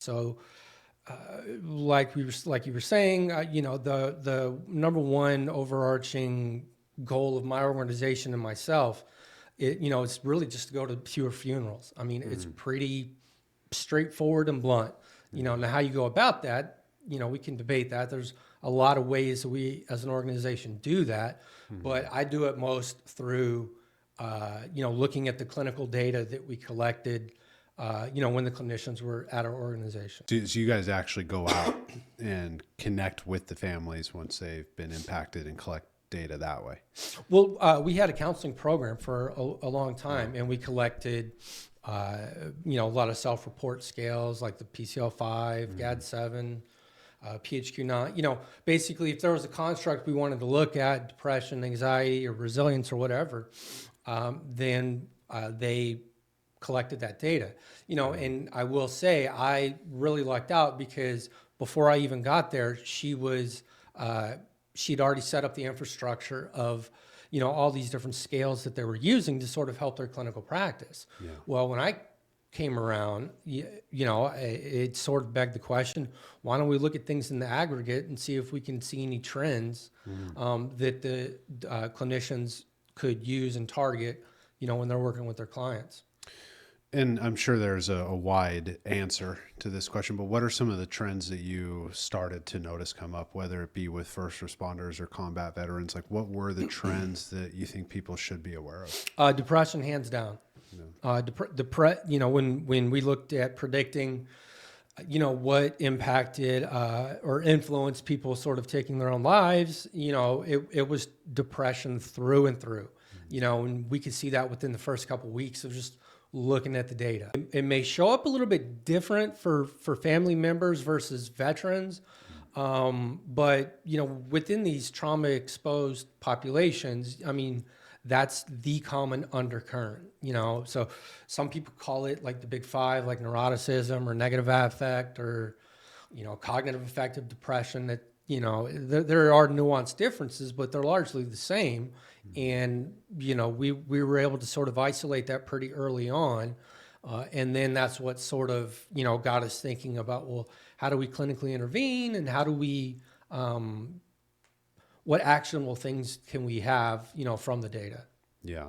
So, like you were saying, the number one overarching goal of my organization and myself, it's really just to go to fewer funerals. I mean, it's pretty straightforward and blunt. Now how you go about that, we can debate that. There's a lot of ways that we as an organization do that, but I do it most through, looking at the clinical data that we collected, when the clinicians were at our organization. So you guys actually go out and connect with the families once they've been impacted and collect data that way? Well, we had a counseling program for a long time, and we collected, a lot of self-report scales like the PCL5, GAD-7, PHQ-9. Basically, if there was a construct we wanted to look at, depression, anxiety, or resilience, or whatever, then they collected that data. And I will say I really lucked out because before I even got there, she'd already set up the infrastructure of, all these different scales that they were using to sort of help their clinical practice. Yeah. Well, when I came around, it sort of begged the question, why don't we look at things in the aggregate and see if we can see any trends that the clinicians could use and target, when they're working with their clients. And I'm sure there's a wide answer to this question, but what are some of the trends that you started to notice come up, whether it be with first responders or combat veterans? Like, what were the trends that you think people should be aware of? Depression, hands down. Yeah. When we looked at predicting, what impacted or influenced people sort of taking their own lives, it was depression through and through. And we could see that within the first couple of weeks of just looking at the data. It may show up a little bit different for family members versus veterans, but within these trauma exposed populations, I mean, that's the common undercurrent. So some people call it like the big five, like neuroticism or negative affect or cognitive affective depression. That there are nuanced differences, but they're largely the same. And, we were able to sort of isolate that pretty early on. And then that's what sort of, got us thinking about, well, how do we clinically intervene and how do we, what actionable things can we have, from the data? Yeah.